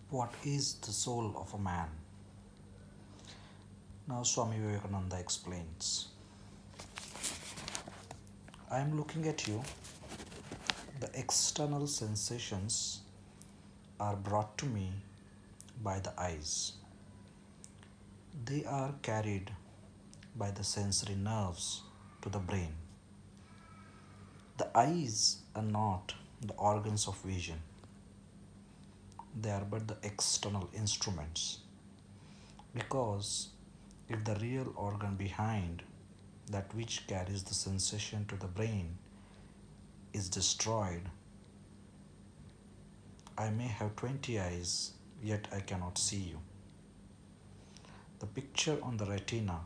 What is the soul of a man? Now, Swami Vivekananda explains. I am looking at you. The external sensations are brought to me by the eyes. They are carried by the sensory nerves to the brain. The eyes are not the organs of vision, they are but the external instruments. Because if the real organ behind that which carries the sensation to the brain is destroyed, I may have 20 eyes, yet I cannot see you. The picture on the retina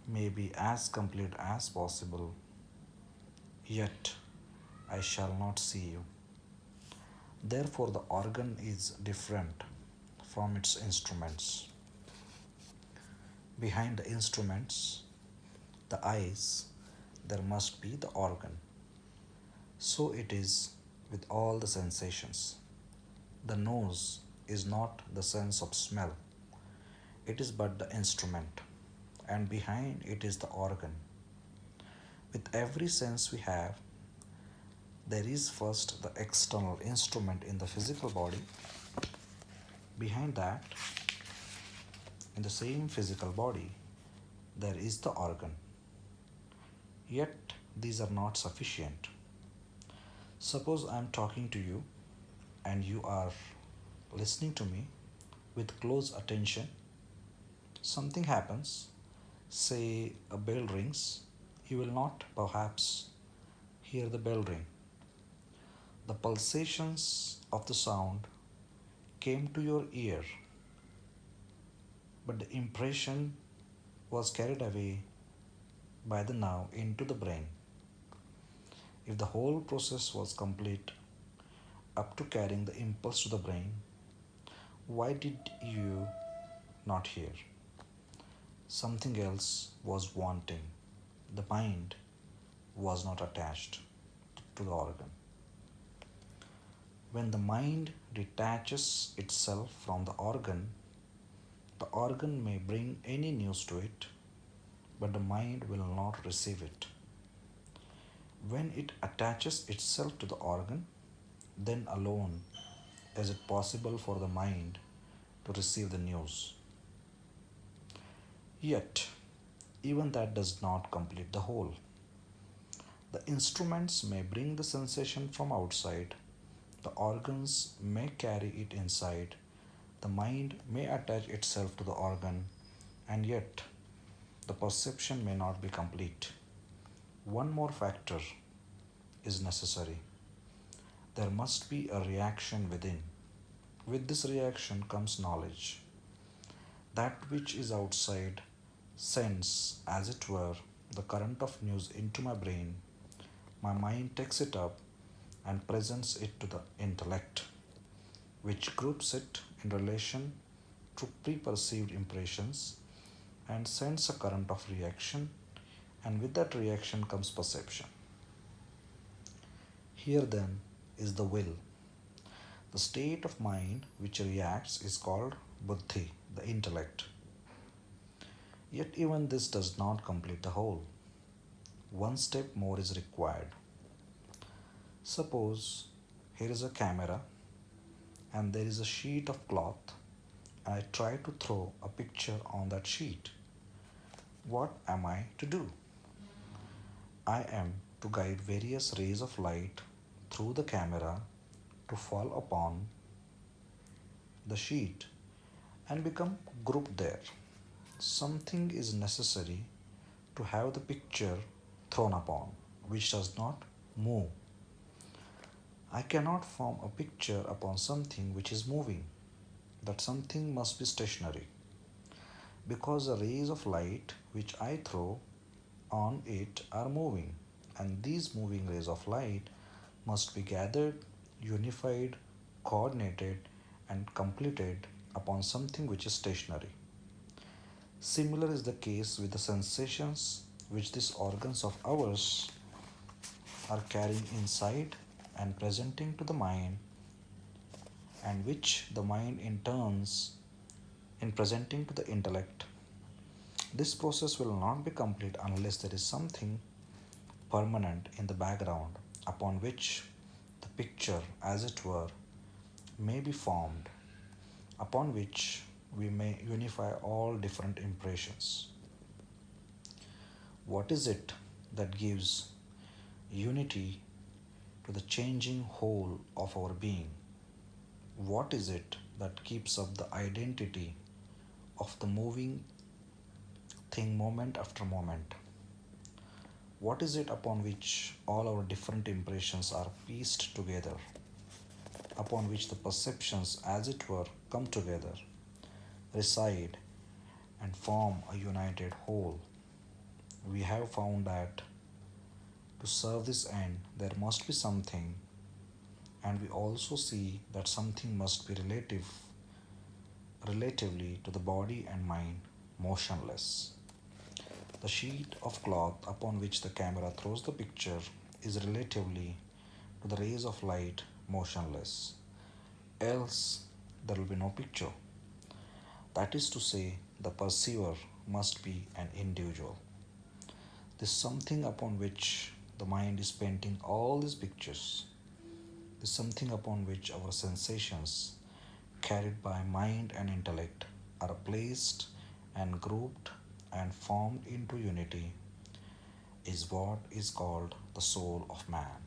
may be as complete as possible, yet I shall not see you. Therefore, the organ is different from its instruments. Behind the instruments, the eyes, there must be the organ. So it is with all the sensations. The nose is not the sense of smell, it is but the instrument, and behind it is the organ. With every sense we have, there is first the external instrument in the physical body. Behind that, in the same physical body, there is the organ. Yet these are not sufficient. Suppose I am talking to you and you are listening to me with close attention. Something happens, say a bell rings, you will not perhaps hear the bell ring. The pulsations of the sound came to your ear, but the impression was carried away by the nerve into the brain. If the whole process was complete up to carrying the impulse to the brain, why did you not hear? Something else was wanting. The mind was not attached to the organ. When the mind detaches itself from the organ may bring any news to it, but the mind will not receive it. When it attaches itself to the organ, then alone is it possible for the mind to receive the news. Yet, even that does not complete the whole. The instruments may bring the sensation from outside, the organs may carry it inside, the mind may attach itself to the organ, and yet the perception may not be complete. One more factor is necessary. There must be a reaction within. With this reaction comes knowledge. That which is outside sends, as it were, the current of news into my brain. My mind takes it up and presents it to the intellect, which groups it in relation to pre-perceived impressions and sends a current of reaction, and with that reaction comes perception. Here then is the will. The state of mind which reacts is called buddhi, the intellect. Yet even this does not complete the whole. One step more is required. Suppose here is a camera and there is a sheet of cloth and I try to throw a picture on that sheet. What am I to do? I am to guide various rays of light through the camera to fall upon the sheet and become grouped there. Something is necessary to have the picture thrown upon, which does not move. I cannot form a picture upon something which is moving. That something must be stationary, because the rays of light which I throw on it are moving, and these moving rays of light must be gathered, unified, coordinated, and completed upon something which is stationary. Similar is the case with the sensations which these organs of ours are carrying inside and presenting to the mind. and which the mind in turns in presenting to the intellect. This process will not be complete unless there is something permanent in the background upon which the picture, as it were, may be formed, upon which we may unify all different impressions. What is it that gives unity to the changing whole of our being? What is it that keeps up the identity of the moving thing moment after moment? What is it upon which all our different impressions are pieced together, upon which the perceptions, as it were, come together, reside, and form a united whole? We have found that to serve this end, there must be something, and we also see that something must be relatively to the body and mind, motionless. The sheet of cloth upon which the camera throws the picture is relatively to the rays of light motionless, else there will be no picture. That is to say, the perceiver must be an individual. This something upon which the mind is painting all these pictures, this something upon which our sensations, carried by mind and intellect, are placed and grouped and formed into unity, is what is called the soul of man.